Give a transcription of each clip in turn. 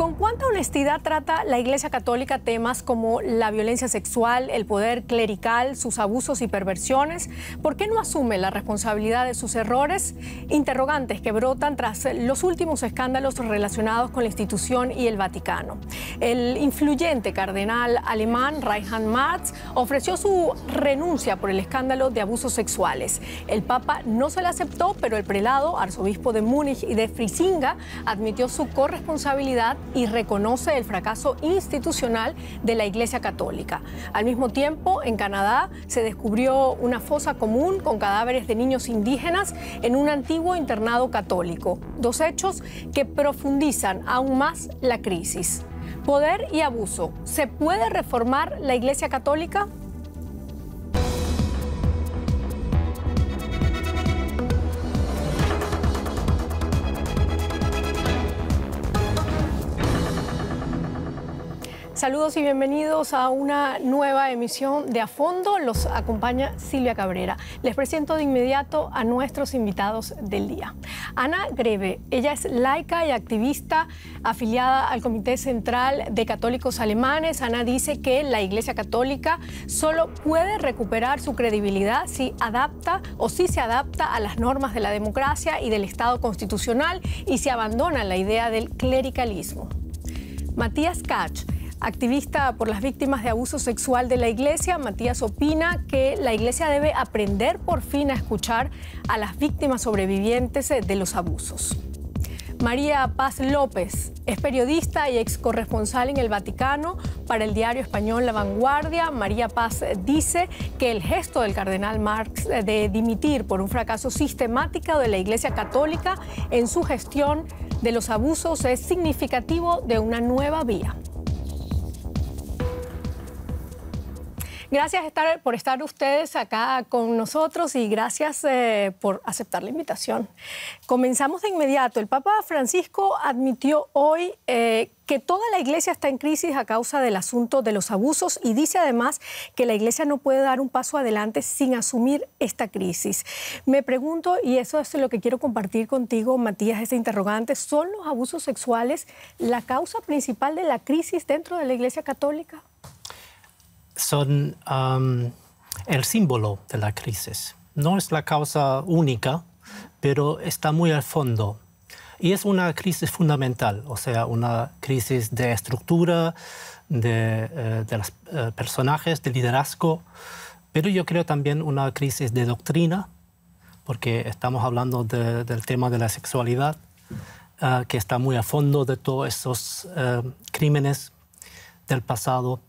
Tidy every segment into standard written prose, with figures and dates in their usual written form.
¿Con cuánta honestidad trata la Iglesia Católica temas como la violencia sexual, el poder clerical, sus abusos y perversiones? ¿Por qué no asume la responsabilidad de sus errores? Interrogantes que brotan tras los últimos escándalos relacionados con la institución y el Vaticano. El influyente cardenal alemán Reinhard Marx ofreció su renuncia por el escándalo de abusos sexuales. El Papa no se la aceptó, pero el prelado, arzobispo de Múnich y de Frisinga, admitió su corresponsabilidad y reconoce el fracaso institucional de la Iglesia Católica. Al mismo tiempo, en Canadá se descubrió una fosa común con cadáveres de niños indígenas en un antiguo internado católico. Dos hechos que profundizan aún más la crisis. Poder y abuso. ¿Se puede reformar la Iglesia Católica? Saludos y bienvenidos a una nueva emisión de A Fondo. Los acompaña Silvia Cabrera. Les presento de inmediato a nuestros invitados del día. Ana Greve, ella es laica y activista afiliada al Comité Central de Católicos Alemanes. Ana dice que la Iglesia Católica solo puede recuperar su credibilidad si se adapta a las normas de la democracia y del Estado constitucional y se abandona la idea del clericalismo. Matías Kach, activista por las víctimas de abuso sexual de la Iglesia, Matías opina que la Iglesia debe aprender por fin a escuchar a las víctimas sobrevivientes de los abusos. María Paz López es periodista y ex corresponsal en el Vaticano para el diario español La Vanguardia. María Paz dice que el gesto del cardenal Marx de dimitir por un fracaso sistemático de la Iglesia Católica en su gestión de los abusos es significativo de una nueva vía. Gracias por estar ustedes acá con nosotros y gracias por aceptar la invitación. Comenzamos de inmediato. El Papa Francisco admitió hoy que toda la Iglesia está en crisis a causa del asunto de los abusos y dice además que la Iglesia no puede dar un paso adelante sin asumir esta crisis. Me pregunto, y eso es lo que quiero compartir contigo, Matías, este interrogante, ¿son los abusos sexuales la causa principal de la crisis dentro de la Iglesia Católica? Son el símbolo de la crisis. No es la causa única, pero está muy al fondo. Y es una crisis fundamental, o sea, una crisis de estructura, de los personajes, de liderazgo, pero yo creo también una crisis de doctrina, porque estamos hablando del tema de la sexualidad, que está muy a fondo de todos esos crímenes del pasado.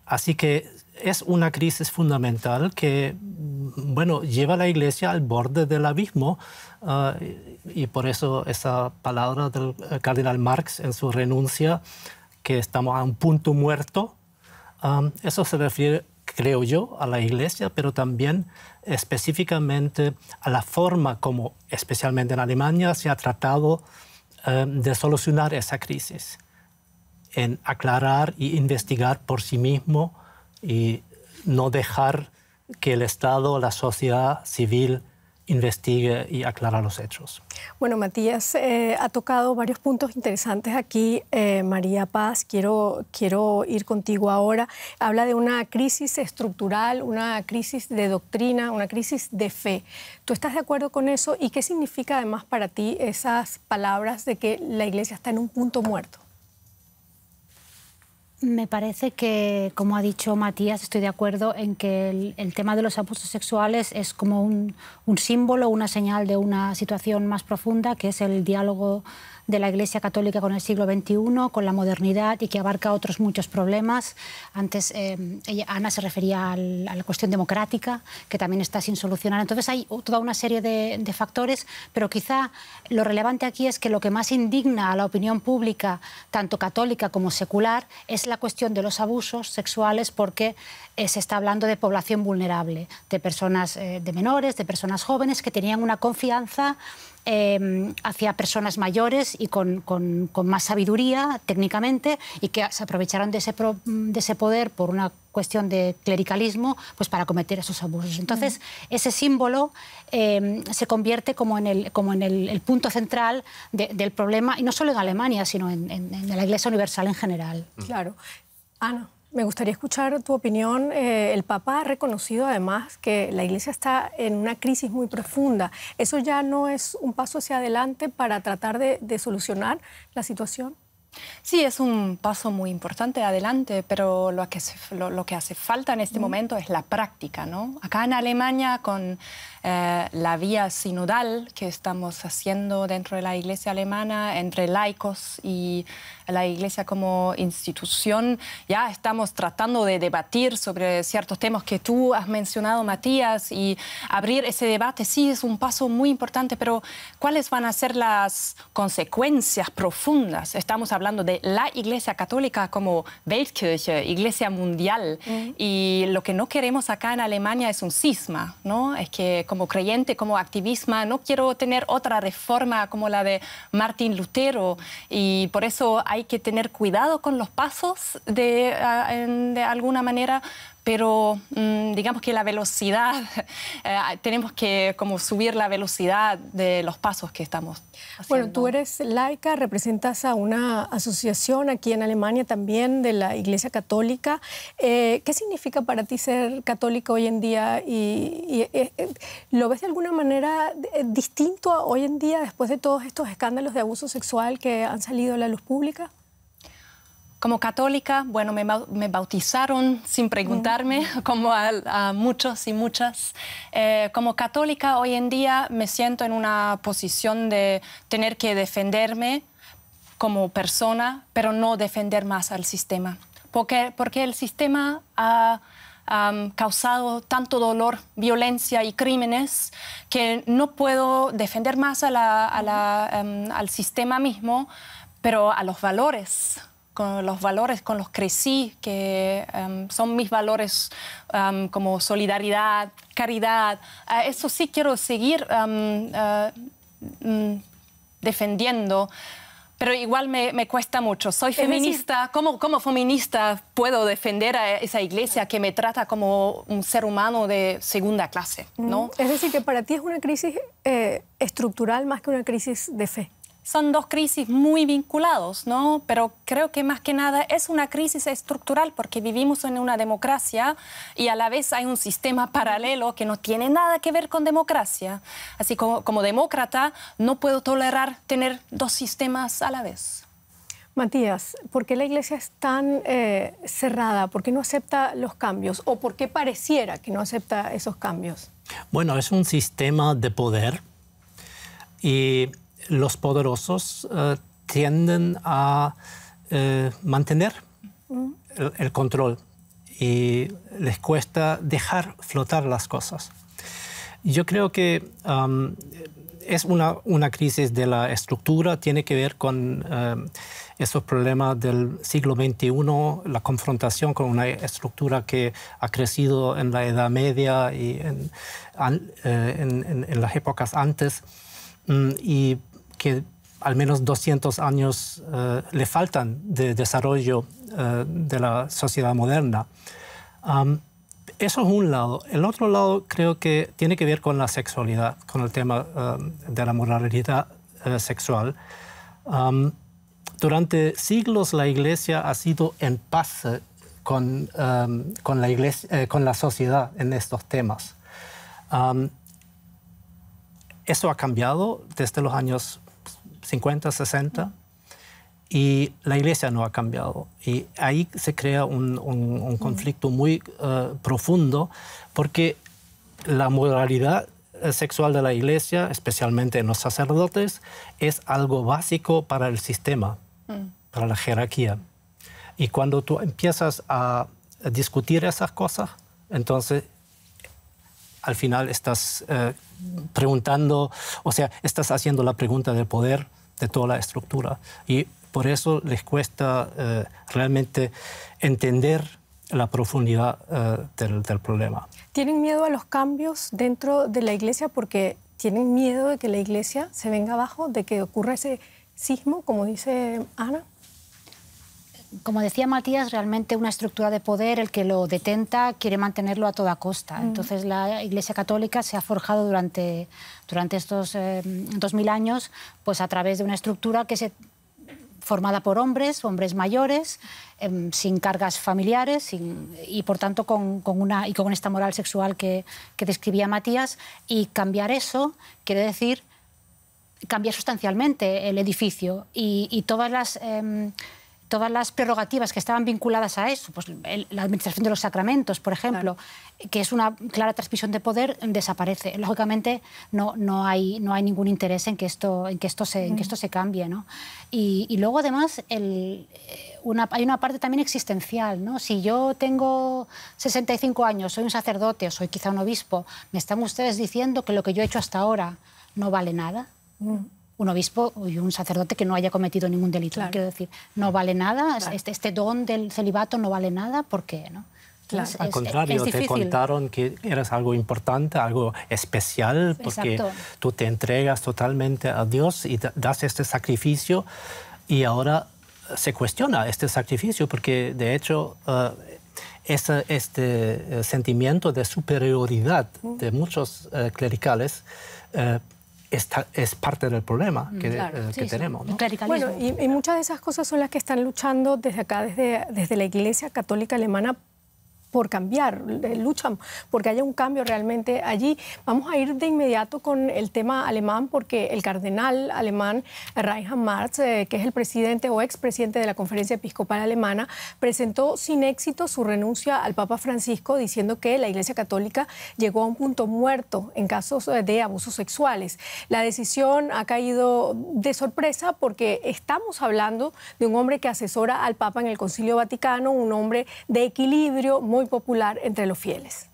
Así que es una crisis fundamental que, bueno, lleva a la Iglesia al borde del abismo y por eso esa palabra del cardenal Marx en su renuncia, que estamos a un punto muerto, eso se refiere, creo yo, a la Iglesia, pero también específicamente a la forma como, especialmente en Alemania, se ha tratado de solucionar esa crisis, en aclarar y investigar por sí mismo y no dejar que el Estado, la sociedad civil, investigue y aclare los hechos. Bueno, Matías ha tocado varios puntos interesantes aquí. María Paz, quiero ir contigo ahora. Habla de una crisis estructural, una crisis de doctrina, una crisis de fe. ¿Tú estás de acuerdo con eso? ¿Y qué significa además para ti esas palabras de que la Iglesia está en un punto muerto? Me parece que, como ha dicho Matías, estoy de acuerdo en que el tema de los abusos sexuales es como un símbolo, una señal de una situación más profunda, que es el diálogo de la Iglesia Católica con el siglo XXI, con la modernidad y que abarca otros muchos problemas. Antes Ana se refería a la cuestión democrática, que también está sin solucionar. Entonces hay toda una serie de factores, pero quizá lo relevante aquí es que lo que más indigna a la opinión pública, tanto católica como secular, es la cuestión de los abusos sexuales, porque se está hablando de población vulnerable, de personas, de menores, de personas jóvenes que tenían una confianza hacia personas mayores y con más sabiduría técnicamente, y que se aprovecharon de ese poder por una cuestión de clericalismo, pues para cometer esos abusos. Entonces, ese símbolo se convierte como en el punto central del problema, y no solo en Alemania, sino en la Iglesia Universal en general. Claro. Ana, me gustaría escuchar tu opinión. El Papa ha reconocido además que la Iglesia está en una crisis muy profunda. ¿Eso ya no es un paso hacia adelante para tratar de solucionar la situación? Sí, es un paso muy importante adelante, pero lo que hace falta en este momento es la práctica, ¿no? Acá en Alemania, con la vía sinodal que estamos haciendo dentro de la Iglesia alemana, entre laicos y la Iglesia como institución, ya estamos tratando de debatir sobre ciertos temas que tú has mencionado, Matías, y abrir ese debate. Sí, es un paso muy importante, pero ¿cuáles van a ser las consecuencias profundas? Estamos hablando de la Iglesia Católica como Weltkirche, Iglesia Mundial, y lo que no queremos acá en Alemania es un cisma, ¿no? Es que como creyente, como activista, no quiero tener otra reforma como la de Martín Lutero, y por eso hay que tener cuidado con los pasos de alguna manera, pero digamos que la velocidad, tenemos que como subir la velocidad de los pasos que estamos haciendo. Bueno, tú eres laica, representas a una asociación aquí en Alemania también de la Iglesia Católica. ¿Qué significa para ti ser católica hoy en día? ¿Y lo ves de alguna manera distinto hoy en día después de todos estos escándalos de abuso sexual que han salido a la luz pública? Como católica, bueno, me bautizaron sin preguntarme, como a muchos y muchas. Como católica, hoy en día me siento en una posición de tener que defenderme como persona, pero no defender más al sistema. Porque el sistema ha causado tanto dolor, violencia y crímenes que no puedo defender más al sistema mismo, pero a los valores con los que crecí, que son mis valores como solidaridad, caridad. Eso sí quiero seguir defendiendo, pero igual me cuesta mucho. Soy feminista. ¿Cómo feminista puedo defender a esa iglesia que me trata como un ser humano de segunda clase, ¿no? Es decir, que para ti es una crisis estructural más que una crisis de fe. Son dos crisis muy vinculados, ¿no? Pero creo que más que nada es una crisis estructural porque vivimos en una democracia y a la vez hay un sistema paralelo que no tiene nada que ver con democracia. Así como demócrata no puedo tolerar tener dos sistemas a la vez. Matías, ¿por qué la Iglesia es tan cerrada? ¿Por qué no acepta los cambios? ¿O por qué pareciera que no acepta esos cambios? Bueno, es un sistema de poder y los poderosos tienden a mantener el control y les cuesta dejar flotar las cosas. Yo creo que es una crisis de la estructura, tiene que ver con esos problemas del siglo XXI, la confrontación con una estructura que ha crecido en la Edad Media y en las épocas antes, y que al menos 200 años le faltan de desarrollo de la sociedad moderna. Eso es un lado. El otro lado creo que tiene que ver con la sexualidad, con el tema de la moralidad sexual. Durante siglos la Iglesia ha sido en paz con la sociedad en estos temas. Eso ha cambiado desde los años 50, 60, y la Iglesia no ha cambiado. Y ahí se crea un conflicto muy profundo, porque la moralidad sexual de la Iglesia, especialmente en los sacerdotes, es algo básico para el sistema, para la jerarquía. Y cuando tú empiezas a discutir esas cosas, entonces al final estás preguntando, o sea, estás haciendo la pregunta del poder de toda la estructura. Y por eso les cuesta realmente entender la profundidad del problema. ¿Tienen miedo a los cambios dentro de la Iglesia porque ¿tienen miedo de que la Iglesia se venga abajo, de que ocurra ese sismo, como dice Ana? Como decía Matías, realmente una estructura de poder, el que lo detenta quiere mantenerlo a toda costa. Entonces la Iglesia Católica se ha forjado durante estos 2000 años pues a través de una estructura formada por hombres mayores, sin cargas familiares y por tanto con esta moral sexual que describía Matías. Y cambiar eso quiere decir cambiar sustancialmente el edificio y todas las prerrogativas que estaban vinculadas a eso, pues la administración de los sacramentos, por ejemplo, que es una clara transmisión de poder, desaparece. Lógicamente no hay ningún interés en que esto se cambie, ¿no? Y luego además hay una parte también existencial, ¿no? Si yo tengo 65 años, soy un sacerdote o soy quizá un obispo, ¿me están ustedes diciendo que lo que yo he hecho hasta ahora no vale nada? Un obispo y un sacerdote que no haya cometido ningún delito. Claro. Quiero decir, no vale nada, claro. Este don del celibato no vale nada, ¿por qué? ¿No? Entonces, al contrario, te contaron que eres algo importante, algo especial, porque tú te entregas totalmente a Dios y das este sacrificio, y ahora se cuestiona este sacrificio, porque de hecho este sentimiento de superioridad de muchos clericales es parte del problema que tenemos, ¿no? Bueno, y muchas de esas cosas son las que están luchando desde acá, desde la Iglesia Católica Alemana, por cambiar, luchan porque haya un cambio realmente allí. Vamos a ir de inmediato con el tema alemán, porque el cardenal alemán Reinhard Marx, que es el presidente o expresidente de la Conferencia Episcopal Alemana, presentó sin éxito su renuncia al Papa Francisco, diciendo que la Iglesia Católica llegó a un punto muerto en casos de abusos sexuales. La decisión ha caído de sorpresa porque estamos hablando de un hombre que asesora al Papa en el Concilio Vaticano, un hombre de equilibrio, muy popular entre los fieles.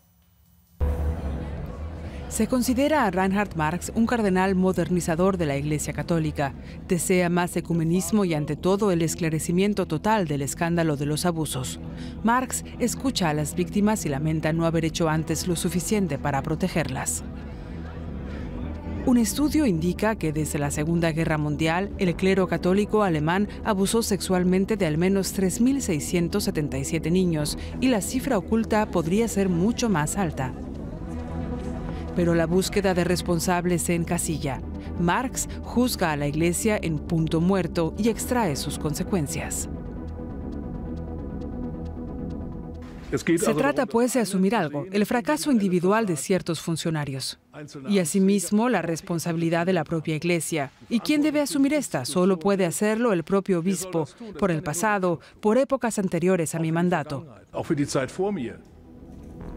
Se considera a Reinhard Marx un cardenal modernizador de la Iglesia Católica. Desea más ecumenismo y, ante todo, el esclarecimiento total del escándalo de los abusos. Marx escucha a las víctimas y lamenta no haber hecho antes lo suficiente para protegerlas. Un estudio indica que desde la Segunda Guerra Mundial, el clero católico alemán abusó sexualmente de al menos 3.677 niños, y la cifra oculta podría ser mucho más alta. Pero la búsqueda de responsables se encasilla. Marx juzga a la Iglesia en punto muerto y extrae sus consecuencias. Se trata, pues, de asumir algo, el fracaso individual de ciertos funcionarios. Y asimismo, la responsabilidad de la propia Iglesia. ¿Y quién debe asumir esta? Solo puede hacerlo el propio obispo, por el pasado, por épocas anteriores a mi mandato.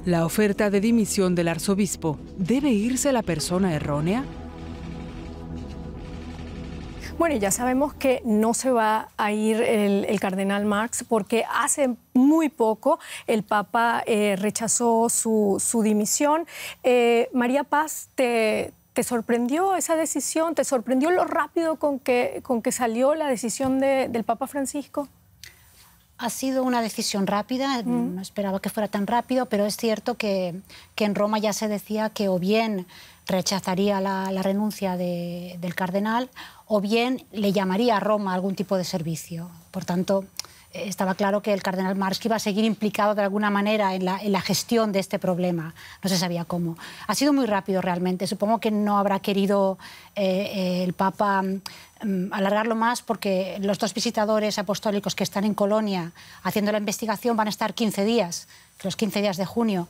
La oferta de dimisión del arzobispo. ¿Debe irse la persona errónea? Bueno, ya sabemos que no se va a ir el cardenal Marx, porque hace muy poco el Papa rechazó su dimisión. María Paz, ¿te sorprendió esa decisión? ¿Te sorprendió lo rápido con que salió la decisión del Papa Francisco? Ha sido una decisión rápida, no esperaba que fuera tan rápido, pero es cierto que en Roma ya se decía que o bien rechazaría la renuncia del cardenal o bien le llamaría a Roma a algún tipo de servicio. Por tanto, estaba claro que el cardenal Marx iba a seguir implicado de alguna manera en la gestión de este problema. No se sabía cómo. Ha sido muy rápido realmente. Supongo que no habrá querido el Papa alargarlo más, porque los dos visitadores apostólicos que están en Colonia haciendo la investigación van a estar 15 días, los 15 días de junio,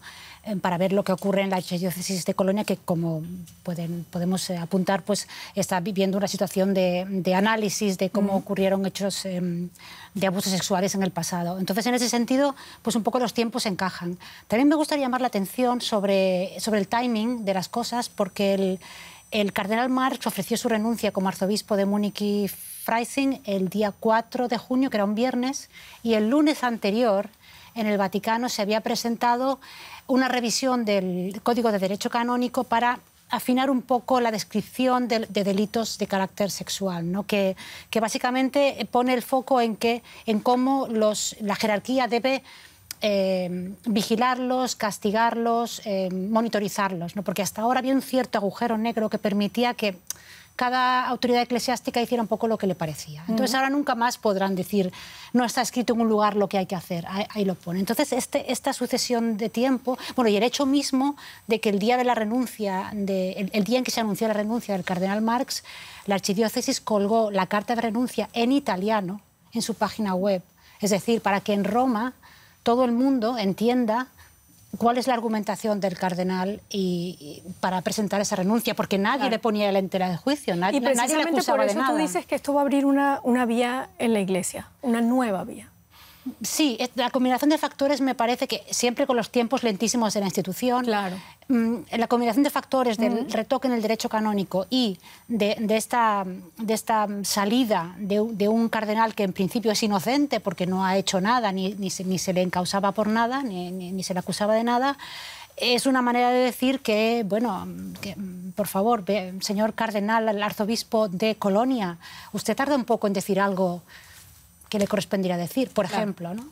para ver lo que ocurre en la archidiócesis de Colonia, que, como podemos apuntar, pues está viviendo una situación de análisis de cómo ocurrieron hechos de abusos sexuales en el pasado. Entonces, en ese sentido, pues un poco los tiempos encajan. También me gustaría llamar la atención sobre el timing de las cosas, porque el cardenal Marx ofreció su renuncia como arzobispo de Múnich y Freising el día 4 de junio, que era un viernes, y el lunes anterior en el Vaticano se había presentado una revisión del Código de Derecho Canónico para afinar un poco la descripción de delitos de carácter sexual, ¿no? que básicamente pone el foco en cómo la jerarquía debe vigilarlos, castigarlos, monitorizarlos, ¿no? Porque hasta ahora había un cierto agujero negro que permitía que cada autoridad eclesiástica hiciera un poco lo que le parecía. Entonces ahora nunca más podrán decir, no está escrito en un lugar lo que hay que hacer, ahí lo pone. Entonces esta sucesión de tiempo, bueno, y el hecho mismo de que el día de la renuncia, el día en que se anunció la renuncia del cardenal Marx, la archidiócesis colgó la carta de renuncia en italiano en su página web. Es decir, para que en Roma todo el mundo entienda cuál es la argumentación del cardenal y para presentar esa renuncia, porque nadie le ponía la entera de juicio, nadie le acusaba de nada. Por eso tú dices que esto va a abrir una vía en la Iglesia, una nueva vía. Sí, la combinación de factores me parece que siempre con los tiempos lentísimos de la institución, claro. La combinación de factores del retoque en el derecho canónico y de esta salida de un cardenal que en principio es inocente porque no ha hecho nada, ni se le encausaba por nada, ni se le acusaba de nada, es una manera de decir que, bueno, que, por favor, señor cardenal, el arzobispo de Colonia, usted tarda un poco en decir algo que le correspondiera decir, por ejemplo, ¿no?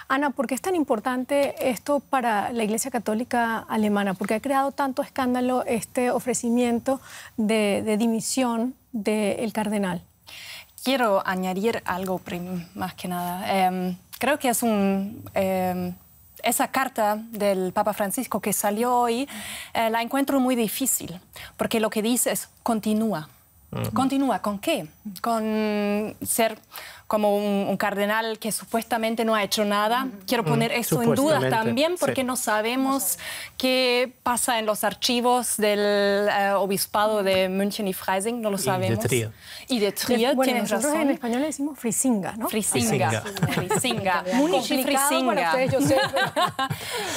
Ana, ¿por qué es tan importante esto para la Iglesia Católica Alemana? ¿Por qué ha creado tanto escándalo este ofrecimiento de dimisión del cardenal? Quiero añadir algo más que nada. Creo que es esa carta del Papa Francisco que salió hoy, la encuentro muy difícil, porque lo que dice es continúa. ¿Continúa con qué? Con ser como un cardenal que supuestamente no ha hecho nada. Quiero poner eso en duda también porque no sabemos qué pasa en los archivos del obispado de München y Freising, no lo sabemos. Y de Trier, bueno, tienes nosotros razón. En español le decimos Frisinga, ¿no? Frisinga. Múnich y Frisinga. Para ustedes, yo sé.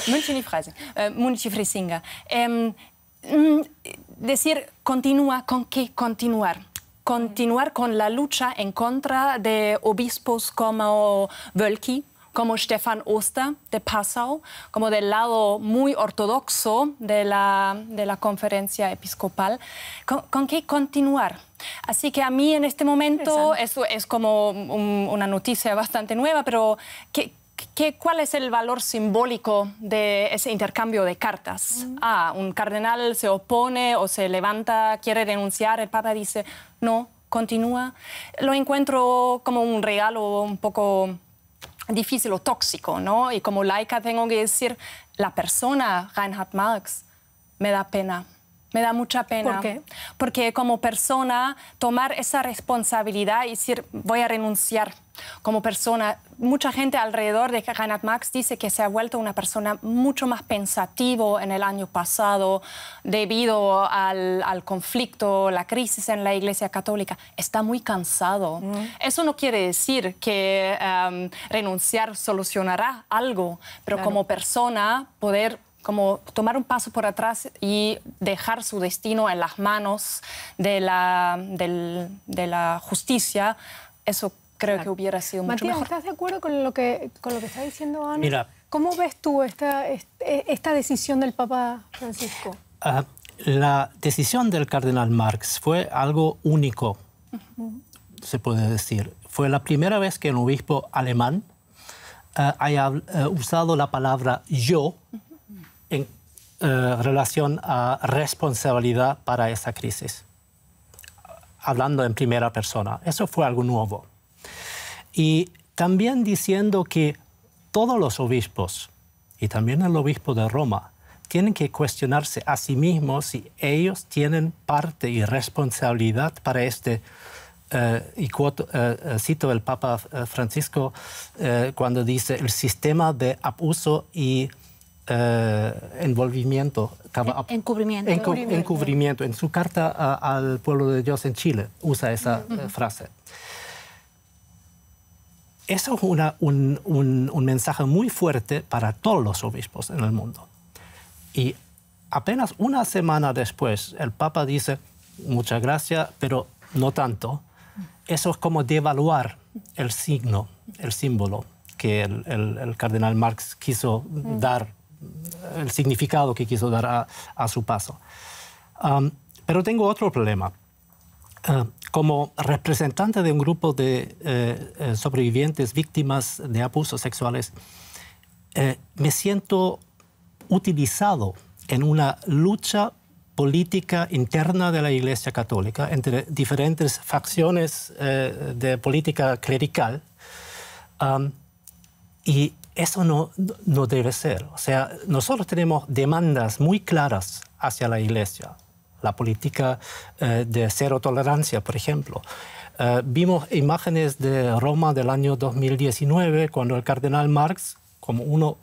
München y Freising. Múnich y Frisinga. Decir continúa, ¿con qué continuar? Continuar con la lucha en contra de obispos como Wölki, como Stefan Oster de Passau, como del lado muy ortodoxo de la conferencia episcopal. ¿Con qué continuar? Así que a mí en este momento eso es como una noticia bastante nueva, pero ¿cuál es el valor simbólico de ese intercambio de cartas? Un cardenal se opone o se levanta, quiere renunciar, el Papa dice, no, continúa. Lo encuentro como un regalo un poco difícil o tóxico, ¿no? Y como laica tengo que decir, la persona Reinhard Marx me da pena. Me da mucha pena. ¿Por qué? Porque como persona, tomar esa responsabilidad y decir, voy a renunciar como persona. Mucha gente alrededor de Reinhard Marx dice que se ha vuelto una persona mucho más pensativo en el año pasado debido al conflicto, la crisis en la Iglesia Católica. Está muy cansado. Eso no quiere decir que renunciar solucionará algo, pero como persona poder como tomar un paso por atrás y dejar su destino en las manos de la justicia, eso creo que hubiera sido mucho Matías, mejor. ¿estás de acuerdo con lo que está diciendo Ana? Mira, ¿cómo ves tú esta decisión del Papa Francisco? La decisión del cardenal Marx fue algo único, se puede decir. Fue la primera vez que un obispo alemán haya usado la palabra yo en relación a responsabilidad para esa crisis, hablando en primera persona. Eso fue algo nuevo. Y también diciendo que todos los obispos, y también el obispo de Roma, tienen que cuestionarse a sí mismos si ellos tienen parte y responsabilidad para este, cito el Papa Francisco cuando dice el sistema de abuso y encubrimiento. En su carta al pueblo de Dios en Chile usa esa frase. Eso es un mensaje muy fuerte para todos los obispos en el mundo. Y apenas una semana después el Papa dice muchas gracias, pero no tanto. Eso es como devaluar el signo, el símbolo que el cardenal Marx quiso dar, el significado que quiso dar a su paso. Pero tengo otro problema. Como representante de un grupo de sobrevivientes víctimas de abusos sexuales, me siento utilizado en una lucha política interna de la Iglesia Católica entre diferentes facciones de política clerical, y eso no debe ser. O sea, nosotros tenemos demandas muy claras hacia la Iglesia. La política de cero tolerancia, por ejemplo. Vimos imágenes de Roma del año 2019, cuando el cardenal Marx, como uno,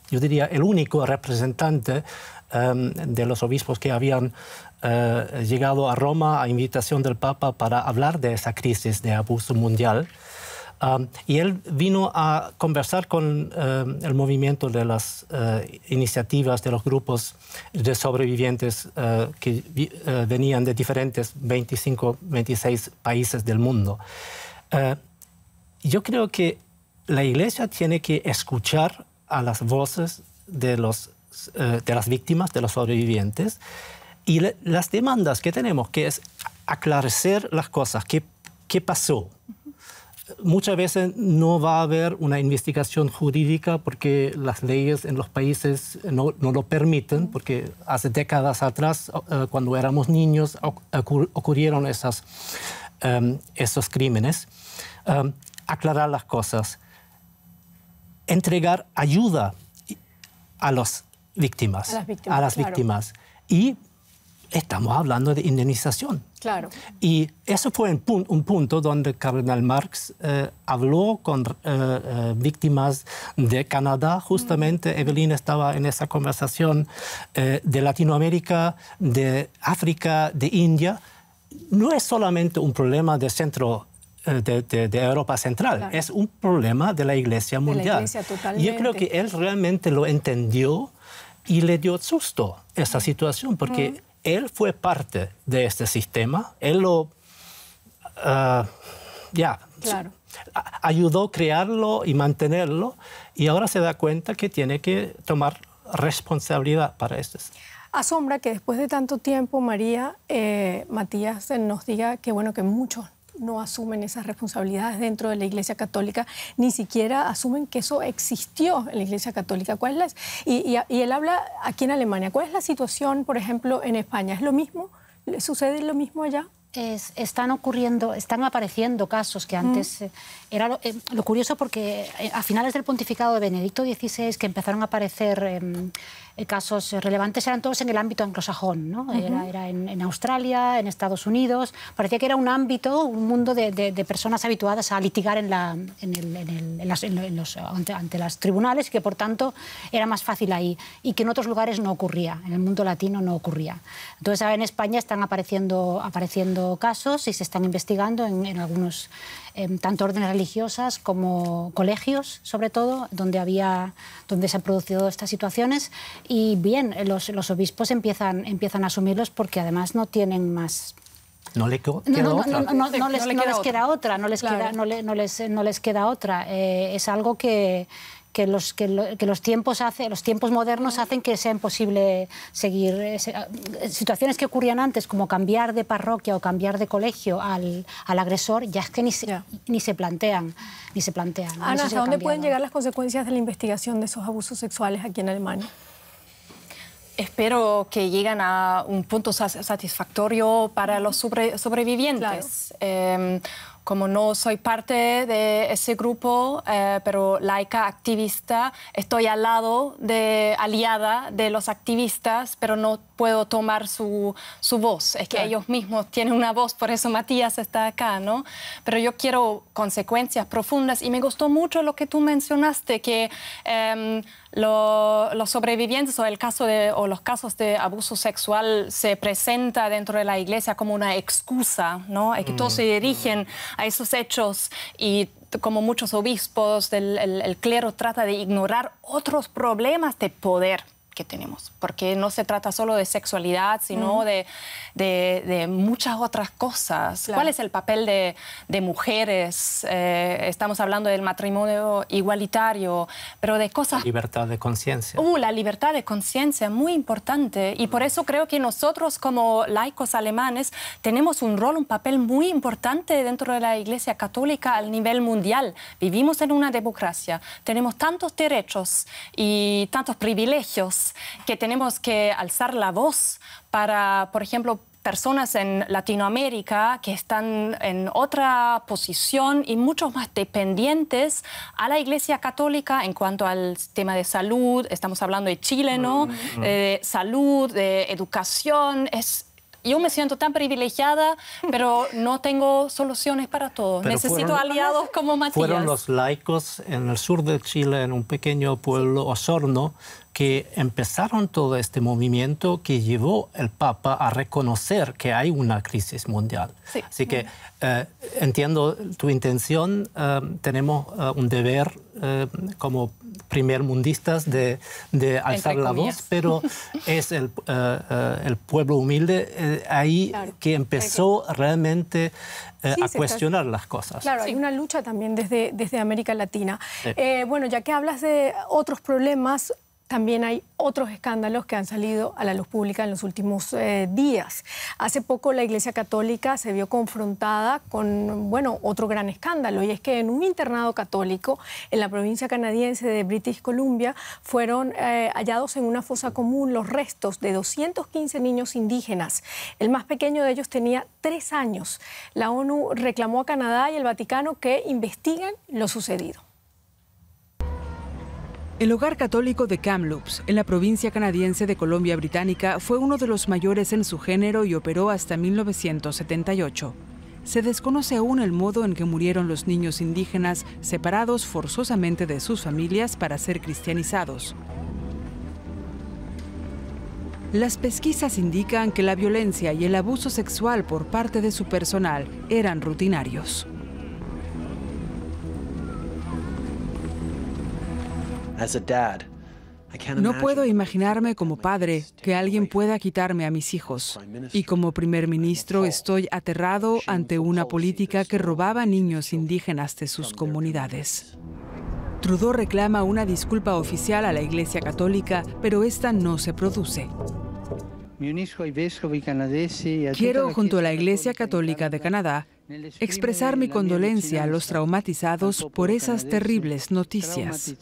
yo diría, el único representante de los obispos que habían llegado a Roma a invitación del Papa para hablar de esa crisis de abuso mundial. Y él vino a conversar con el movimiento de las iniciativas de los grupos de sobrevivientes que venían de diferentes 25, 26 países del mundo. Yo creo que la Iglesia tiene que escuchar a las voces de las víctimas, de los sobrevivientes, y las demandas que tenemos, que es aclarecer las cosas, qué pasó. Muchas veces no va a haber una investigación jurídica porque las leyes en los países no lo permiten, porque hace décadas atrás, cuando éramos niños, ocurrieron esos crímenes. Aclarar las cosas, entregar ayuda a las víctimas. Y estamos hablando de indemnización. Claro. Y eso fue un punto donde el cardenal Marx habló con víctimas de Canadá. Justamente Evelyn estaba en esa conversación, de Latinoamérica, de África, de India. No es solamente un problema de centro de Europa Central, claro. Es un problema de la Iglesia mundial. De la Iglesia, totalmente. Yo creo que él realmente lo entendió y le dio susto esa situación, porque él fue parte de este sistema, él lo ayudó a crearlo y mantenerlo, y ahora se da cuenta que tiene que tomar responsabilidad para esto. Asombra que después de tanto tiempo, María, Matías nos diga que, bueno, que muchos no asumen esas responsabilidades dentro de la Iglesia Católica, ni siquiera asumen que eso existió en la Iglesia Católica. ¿Cuál es y él habla aquí en Alemania. ¿Cuál es la situación, por ejemplo, en España? ¿Es lo mismo? ¿Sucede lo mismo allá? Están apareciendo casos que antes... Era lo curioso, porque a finales del pontificado de Benedicto XVI, que empezaron a aparecer casos relevantes, eran todos en el ámbito anglosajón, ¿no? Era en Australia, en Estados Unidos. Parecía que era un ámbito, un mundo de personas habituadas a litigar ante los tribunales, y que por tanto era más fácil ahí, y que en otros lugares no ocurría, en el mundo latino no ocurría. Entonces ahora en España están apareciendo casos y se están investigando en algunos, tanto órdenes religiosas como colegios, sobre todo, donde se han producido estas situaciones. Y bien, los obispos empiezan a asumirlos, porque además no tienen más... No les queda otra. Es algo que los tiempos modernos hacen que sea imposible seguir situaciones que ocurrían antes, como cambiar de parroquia o cambiar de colegio al agresor, ya es que ni se plantean. Ana, ¿hasta dónde pueden llegar las consecuencias de la investigación de esos abusos sexuales aquí en Alemania? Espero que lleguen a un punto satisfactorio para los sobrevivientes. Claro. Como no soy parte de ese grupo, pero laica, activista, estoy al lado aliada de los activistas, pero no puedo tomar su voz. Es que ellos mismos tienen una voz, por eso Matías está acá, ¿no? Pero yo quiero consecuencias profundas, y me gustó mucho lo que tú mencionaste, que los sobrevivientes o los casos de abuso sexual se presenta dentro de la Iglesia como una excusa, ¿no? Es que todos se dirigen a esos hechos, y como muchos obispos, el clero trata de ignorar otros problemas de poder que tenemos, porque no se trata solo de sexualidad, sino de muchas otras cosas. Claro. ¿Cuál es el papel de mujeres? Estamos hablando del matrimonio igualitario, pero de cosas... Libertad de conciencia. La libertad de conciencia, muy importante. Y por eso creo que nosotros como laicos alemanes tenemos un rol, un papel muy importante dentro de la Iglesia Católica al nivel mundial. Vivimos en una democracia, tenemos tantos derechos y tantos privilegios que tenemos que alzar la voz para, por ejemplo, personas en Latinoamérica que están en otra posición y mucho más dependientes a la Iglesia Católica en cuanto al tema de salud. Estamos hablando de Chile, ¿no? Salud, de educación. Yo me siento tan privilegiada, pero no tengo soluciones para todo. Pero necesito aliados como Matías. Fueron los laicos en el sur de Chile, en un pequeño pueblo, Osorno, que empezaron todo este movimiento que llevó al Papa a reconocer que hay una crisis mundial. Sí. Así que entiendo tu intención, tenemos un deber como primermundistas de alzar la voz, pero es el pueblo humilde ahí que empezó realmente a cuestionar las cosas. Claro, hay una lucha también desde América Latina. Sí. Bueno, ya que hablas de otros problemas, también hay otros escándalos que han salido a la luz pública en los últimos días. Hace poco la Iglesia Católica se vio confrontada con, otro gran escándalo, y es que en un internado católico en la provincia canadiense de British Columbia fueron hallados en una fosa común los restos de 215 niños indígenas. El más pequeño de ellos tenía 3 años. La ONU reclamó a Canadá y el Vaticano que investiguen lo sucedido. El hogar católico de Kamloops, en la provincia canadiense de Columbia Británica, fue uno de los mayores en su género y operó hasta 1978. Se desconoce aún el modo en que murieron los niños indígenas separados forzosamente de sus familias para ser cristianizados. Las pesquisas indican que la violencia y el abuso sexual por parte de su personal eran rutinarios. No puedo imaginarme como padre que alguien pueda quitarme a mis hijos. Y como primer ministro estoy aterrado ante una política que robaba niños indígenas de sus comunidades. Trudeau reclama una disculpa oficial a la Iglesia Católica, pero esta no se produce. Quiero, junto a la Iglesia Católica de Canadá, expresar mi condolencia a los traumatizados por esas terribles noticias.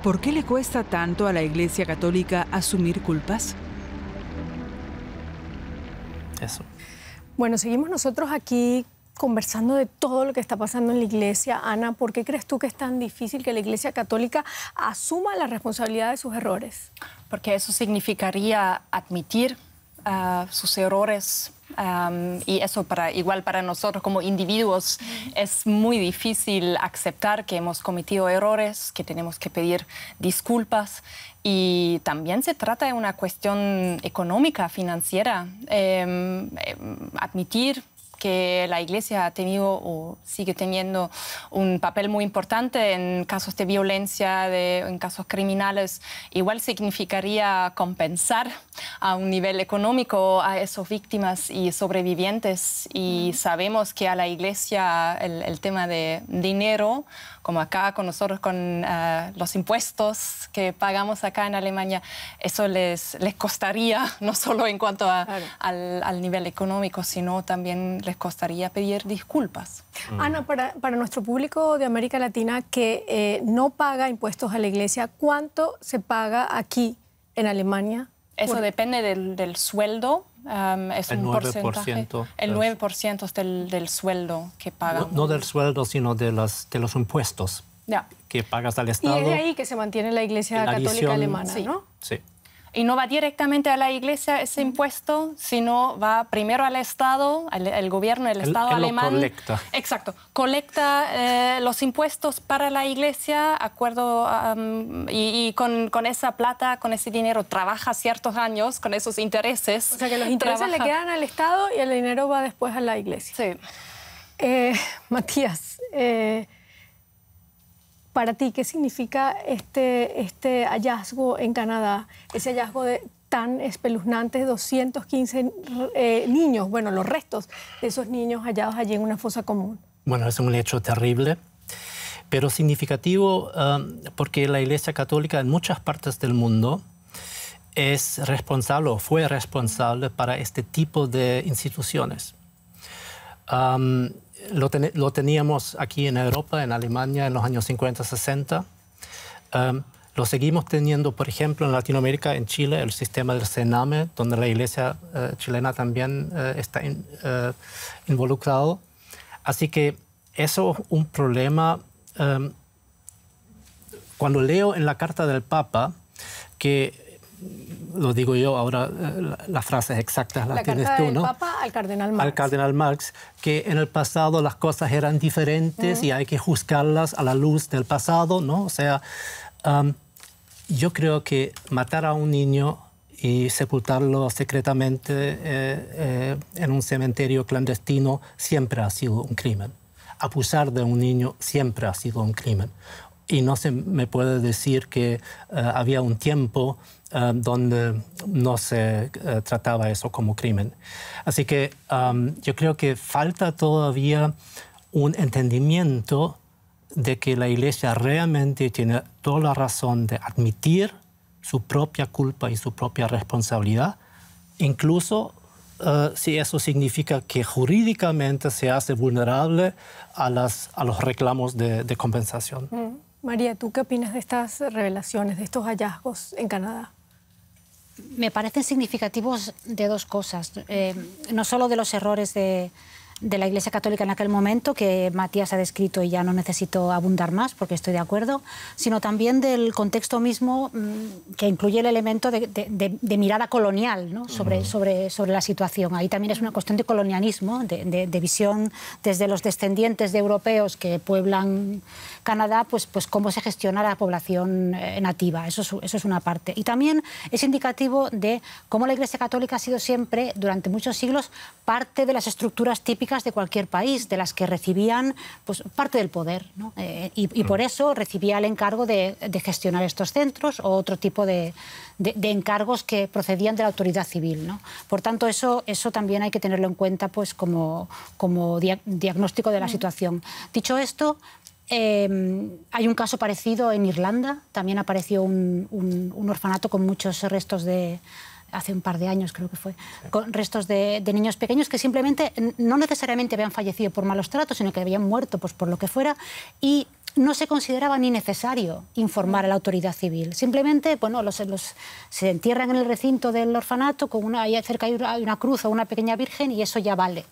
¿Por qué le cuesta tanto a la Iglesia Católica asumir culpas? Eso. Bueno, seguimos nosotros aquí conversando de todo lo que está pasando en la Iglesia. Ana, ¿por qué crees tú que es tan difícil que la Iglesia Católica asuma la responsabilidad de sus errores? Porque eso significaría admitir sus errores, y eso igual para nosotros como individuos es muy difícil aceptar que hemos cometido errores, que tenemos que pedir disculpas, y también se trata de una cuestión económica, financiera, admitir que la Iglesia ha tenido o sigue teniendo un papel muy importante en casos de violencia, en casos criminales. Igual significaría compensar a un nivel económico a esas víctimas y sobrevivientes. Y sabemos que a la Iglesia el tema de dinero, como acá con nosotros con los impuestos que pagamos acá en Alemania, eso les costaría, no solo en cuanto al nivel económico, sino también les costaría pedir disculpas. Ana, para nuestro público de América Latina que no paga impuestos a la Iglesia, ¿cuánto se paga aquí en Alemania? Eso depende del sueldo. Es el un 9%. Porcentaje. El 9% es del sueldo que pagan. No del sueldo, sino de los impuestos que pagas al Estado. Y es de ahí que se mantiene la Iglesia Católica Alemana, ¿no? Sí. Y no va directamente a la Iglesia ese impuesto, sino va primero al Estado, al gobierno del Estado alemán. Colecta. Exacto. Colecta los impuestos para la Iglesia, acuerdo, y con esa plata, con ese dinero, trabaja ciertos años con esos intereses. O sea que los intereses le quedan al Estado y el dinero va después a la Iglesia. Sí. Matías, Para ti, ¿qué significa este hallazgo en Canadá? Ese hallazgo tan espeluznante, 215 niños, bueno, los restos de esos niños hallados allí en una fosa común. Bueno, es un hecho terrible, pero significativo porque la Iglesia Católica en muchas partes del mundo es responsable o fue responsable para este tipo de instituciones. Lo teníamos aquí en Europa, en Alemania, en los años 50-60. Lo seguimos teniendo, por ejemplo, en Latinoamérica, en Chile, el sistema del CENAME, donde la Iglesia chilena también está involucrado. Así que eso es un problema. Cuando leo en la carta del Papa, que lo digo yo ahora, las frases exactas las tienes tú, ¿no? La carta del Papa al cardenal Marx. Al cardenal Marx, que en el pasado las cosas eran diferentes y hay que juzgarlas a la luz del pasado, ¿no? O sea, yo creo que matar a un niño y sepultarlo secretamente en un cementerio clandestino siempre ha sido un crimen. Abusar de un niño siempre ha sido un crimen. Y no se me puede decir que había un tiempo donde no se trataba eso como crimen. Así que yo creo que falta todavía un entendimiento de que la Iglesia realmente tiene toda la razón de admitir su propia culpa y su propia responsabilidad, incluso si eso significa que jurídicamente se hace vulnerable a los reclamos de compensación. María, ¿tú qué opinas de estas revelaciones, de estos hallazgos en Canadá? Me parecen significativos de dos cosas. No solo de los errores de la Iglesia Católica en aquel momento, que Matías ha descrito y ya no necesito abundar más porque estoy de acuerdo, sino también del contexto mismo que incluye el elemento de mirada colonial, ¿no? sobre la situación. Ahí también es una cuestión de colonialismo, de visión desde los descendientes de europeos que pueblan Canadá, pues cómo se gestiona la población nativa. Eso es una parte. Y también es indicativo de cómo la Iglesia Católica ha sido siempre, durante muchos siglos, parte de las estructuras típicas de cualquier país, de las que recibían pues, parte del poder, ¿no? Y por eso recibía el encargo de gestionar estos centros o otro tipo de encargos que procedían de la autoridad civil, ¿no? Por tanto, eso también hay que tenerlo en cuenta pues, como diagnóstico de la situación. Dicho esto, hay un caso parecido en Irlanda. También apareció un orfanato con muchos restos de... hace un par de años creo que fue, con restos de niños pequeños que simplemente no necesariamente habían fallecido por malos tratos, sino que habían muerto pues, por lo que fuera, y no se consideraba ni necesario informar a la autoridad civil. Simplemente, bueno, se entierran en el recinto del orfanato, ahí cerca hay una cruz o una pequeña virgen y eso ya vale.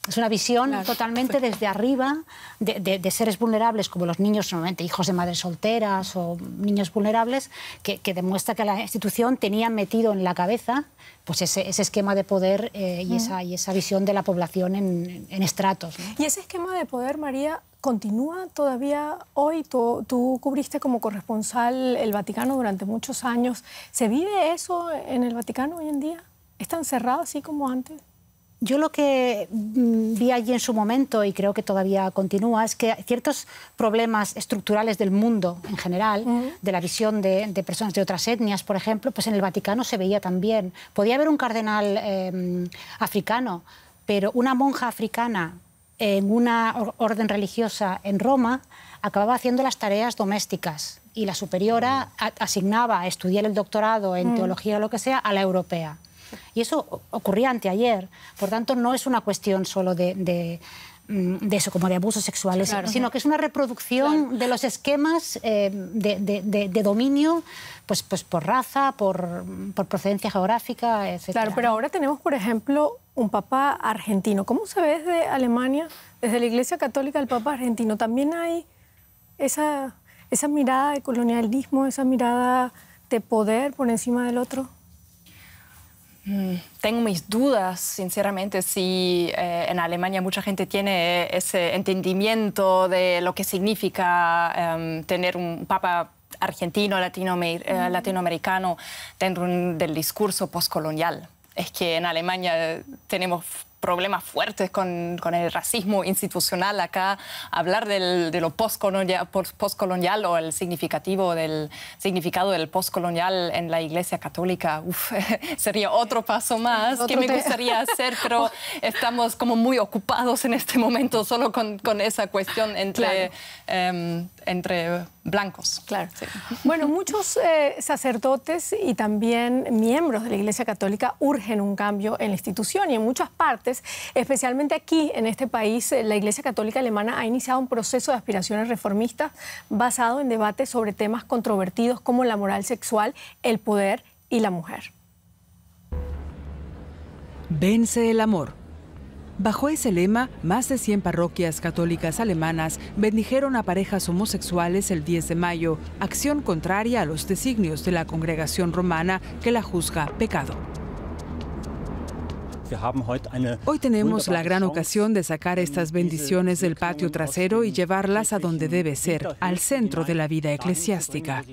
Es una visión totalmente desde arriba de seres vulnerables, como los niños, normalmente hijos de madres solteras o niños vulnerables, que demuestra que la institución tenía metido en la cabeza pues ese esquema de poder y esa visión de la población en estratos, ¿no? Y ese esquema de poder, María, ¿continúa todavía hoy? Tú cubriste como corresponsal el Vaticano durante muchos años. ¿Se vive eso en el Vaticano hoy en día? ¿Es tan cerrado así como antes? Yo lo que vi allí en su momento, y creo que todavía continúa, es que ciertos problemas estructurales del mundo en general, de la visión de personas de otras etnias, por ejemplo, pues en el Vaticano se veía también. Podía haber un cardenal africano, pero una monja africana en una orden religiosa en Roma acababa haciendo las tareas domésticas y la superiora asignaba a estudiar el doctorado en teología o lo que sea a la europea. Y eso ocurría anteayer. Por tanto, no es una cuestión solo de eso, como de abusos sexuales, sino que es una reproducción de los esquemas de dominio pues por raza, por procedencia geográfica, etc. Claro, pero ahora tenemos, por ejemplo, un papa argentino. ¿Cómo se ve desde Alemania, desde la Iglesia Católica, el papa argentino? ¿También hay esa mirada de colonialismo, esa mirada de poder por encima del otro? Tengo mis dudas, sinceramente, si en Alemania mucha gente tiene ese entendimiento de lo que significa tener un papa argentino, latinoamericano dentro del discurso postcolonial. Es que en Alemania tenemos problemas fuertes con el racismo institucional acá. Hablar de lo postcolonial o el significado del postcolonial en la Iglesia Católica sería otro paso más que me gustaría hacer, pero estamos como muy ocupados en este momento solo con esa cuestión entre blancos. Claro. Sí. Bueno, muchos sacerdotes y también miembros de la Iglesia Católica urgen un cambio en la institución y en muchas partes, especialmente aquí en este país, la Iglesia Católica Alemana ha iniciado un proceso de aspiraciones reformistas basado en debates sobre temas controvertidos como la moral sexual, el poder y la mujer. Vence el amor. Bajo ese lema, más de 100 parroquias católicas alemanas bendijeron a parejas homosexuales el 10 de mayo, acción contraria a los designios de la congregación romana que la juzga pecado. Hoy tenemos la gran ocasión de sacar estas bendiciones del patio trasero y llevarlas a donde debe ser, al centro de la vida eclesiástica.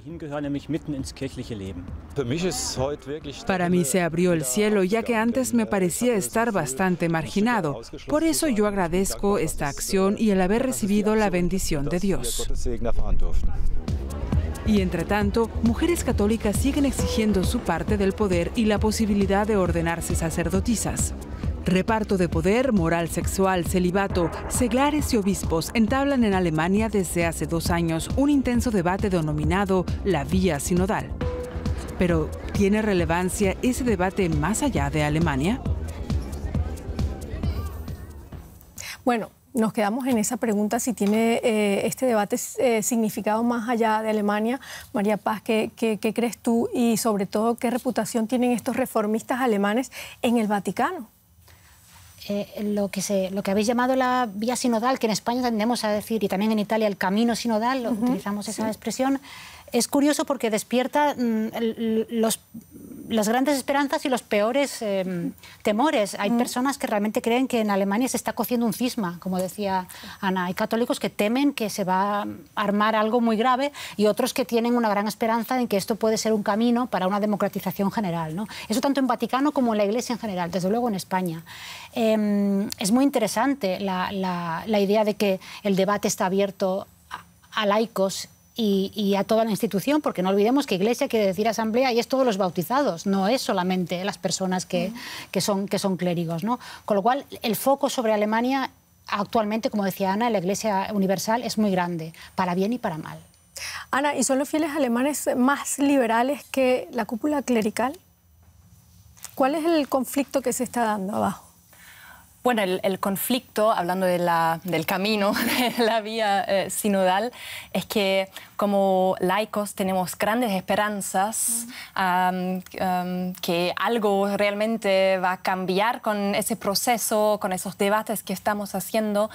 Para mí se abrió el cielo, ya que antes me parecía estar bastante marginado. Por eso yo agradezco esta acción y el haber recibido la bendición de Dios. Y entre tanto, mujeres católicas siguen exigiendo su parte del poder y la posibilidad de ordenarse sacerdotisas. Reparto de poder, moral sexual, celibato, seglares y obispos entablan en Alemania desde hace 2 años un intenso debate denominado la Vía Sinodal. Pero, ¿tiene relevancia ese debate más allá de Alemania? Bueno, nos quedamos en esa pregunta si tiene este debate significado más allá de Alemania. María Paz, ¿qué crees tú? Y sobre todo, ¿qué reputación tienen estos reformistas alemanes en el Vaticano? Lo que habéis llamado la vía sinodal, que en España tendemos a decir, y también en Italia el camino sinodal, utilizamos esa expresión, es curioso porque despierta las grandes esperanzas y los peores temores. Hay personas que realmente creen que en Alemania se está cociendo un cisma, como decía Ana. Hay católicos que temen que se va a armar algo muy grave y otros que tienen una gran esperanza en que esto puede ser un camino para una democratización general, ¿no? Eso tanto en Vaticano como en la Iglesia en general, desde luego en España. Es muy interesante la idea de que el debate está abierto a laicos y a toda la institución, porque no olvidemos que Iglesia quiere decir asamblea y es todos los bautizados, no es solamente las personas que son clérigos, ¿no? Con lo cual, el foco sobre Alemania actualmente, como decía Ana, en la Iglesia Universal es muy grande, para bien y para mal. Ana, ¿y son los fieles alemanes más liberales que la cúpula clerical? ¿Cuál es el conflicto que se está dando abajo? Bueno, el conflicto, hablando del camino, de la vía sinodal, es que como laicos tenemos grandes esperanzas que algo realmente va a cambiar con ese proceso, con esos debates que estamos haciendo.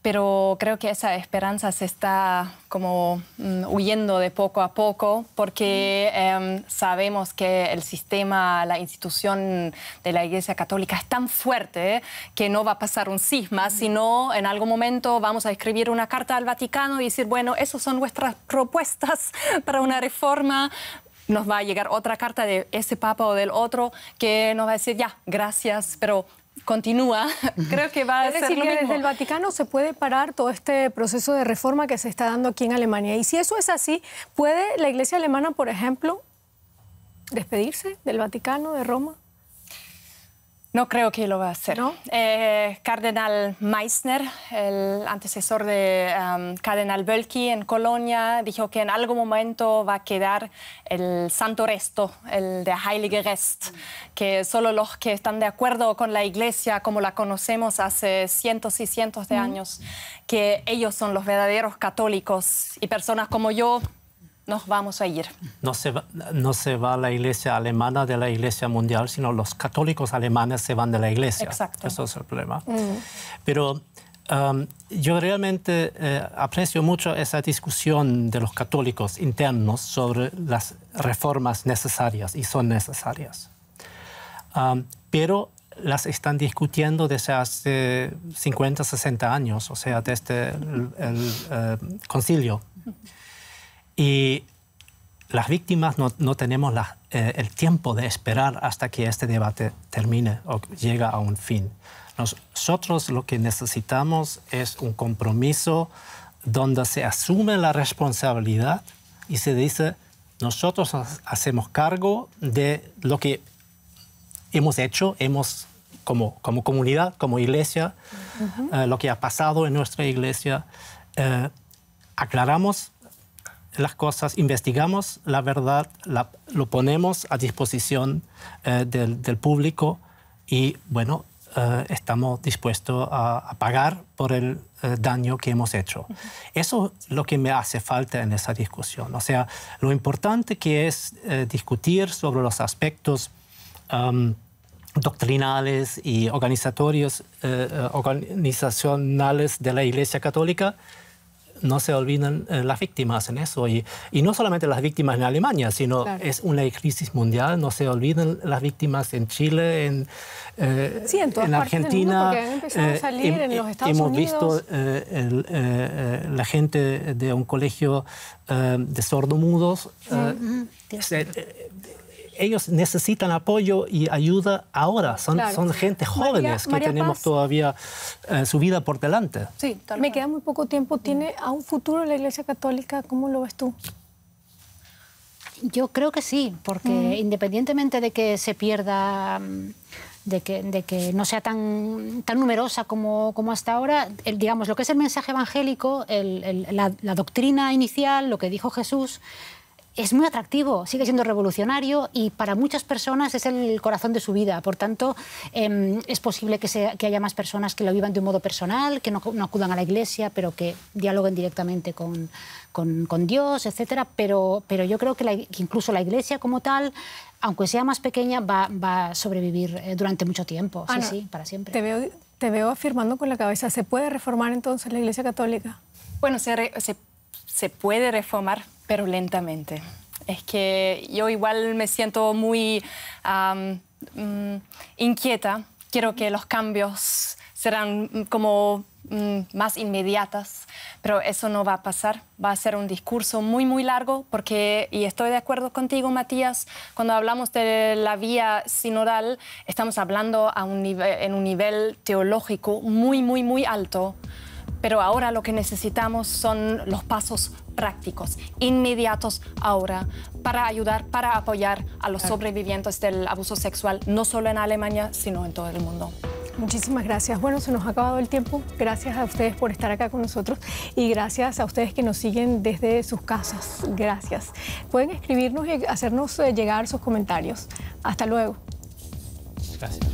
Pero creo que esa esperanza se está como huyendo de poco a poco porque sabemos que el sistema, la institución de la Iglesia Católica es tan fuerte que no va a pasar un cisma, sino en algún momento vamos a escribir una carta al Vaticano y decir, bueno, esas son nuestras propuestas para una reforma. Nos va a llegar otra carta de ese papa o del otro que nos va a decir, ya, gracias, pero continúa. Creo que va a ser lo mismo. Es decir, que desde el Vaticano se puede parar todo este proceso de reforma que se está dando aquí en Alemania. Y si eso es así, ¿puede la Iglesia alemana, por ejemplo, despedirse del Vaticano, de Roma? No creo que lo va a hacer. ¿No? Cardenal Meissner, el antecesor de Cardenal Wölki en Colonia, dijo que en algún momento va a quedar el santo resto, el de Heilige Rest, que solo los que están de acuerdo con la Iglesia como la conocemos hace cientos y cientos de años, que ellos son los verdaderos católicos y personas como yo nos vamos a ir. No se va la Iglesia alemana de la Iglesia mundial, sino los católicos alemanes se van de la Iglesia. Exacto. Eso es el problema. Pero yo realmente aprecio mucho esa discusión de los católicos internos sobre las reformas necesarias, y son necesarias. Pero las están discutiendo desde hace 50, 60 años, o sea, desde el concilio. Y las víctimas no tenemos el tiempo de esperar hasta que este debate termine o llega a un fin. Nosotros lo que necesitamos es un compromiso donde se asume la responsabilidad y se dice, nosotros hacemos cargo de lo que hemos hecho, como comunidad, como iglesia, lo que ha pasado en nuestra iglesia, aclaramos las cosas, investigamos la verdad, lo ponemos a disposición del público y, bueno, estamos dispuestos a pagar por el daño que hemos hecho. Eso es lo que me hace falta en esa discusión. O sea, lo importante que es discutir sobre los aspectos doctrinales y organizacionales de la Iglesia Católica. No se olviden las víctimas en eso. Y no solamente las víctimas en Alemania, sino es una crisis mundial. No se olviden las víctimas en Chile, en Argentina. Porque han empezado a salir en los Estados Unidos. Hemos visto la gente de un colegio de sordomudos. Ellos necesitan apoyo y ayuda ahora. Son gente jóvenes que tenemos todavía su vida por delante. Sí, me queda muy poco tiempo. ¿Tiene a un futuro la Iglesia Católica? ¿Cómo lo ves tú? Yo creo que sí, porque independientemente de que se pierda, de que no sea tan numerosa como hasta ahora, digamos, lo que es el mensaje evangélico, la doctrina inicial, lo que dijo Jesús, es muy atractivo, sigue siendo revolucionario y para muchas personas es el corazón de su vida. Por tanto, es posible que haya más personas que lo vivan de un modo personal, que no acudan a la iglesia, pero que dialoguen directamente con Dios, etc. Pero yo creo que incluso la iglesia como tal, aunque sea más pequeña, va a sobrevivir durante mucho tiempo. Ana, sí, para siempre. Te veo afirmando con la cabeza. ¿Se puede reformar entonces la Iglesia Católica? Bueno, se puede reformar, pero lentamente. Es que yo igual me siento muy inquieta. Quiero que los cambios serán como más inmediatos, pero eso no va a pasar. Va a ser un discurso muy, muy largo, porque, y estoy de acuerdo contigo, Matías, cuando hablamos de la vía sinodal, estamos hablando en un nivel teológico muy, muy, muy alto. Pero ahora lo que necesitamos son los pasos prácticos, inmediatos ahora, para ayudar, para apoyar a los sobrevivientes del abuso sexual, no solo en Alemania, sino en todo el mundo. Muchísimas gracias. Bueno, se nos ha acabado el tiempo. Gracias a ustedes por estar acá con nosotros y gracias a ustedes que nos siguen desde sus casas. Gracias. Pueden escribirnos y hacernos llegar sus comentarios. Hasta luego. Gracias.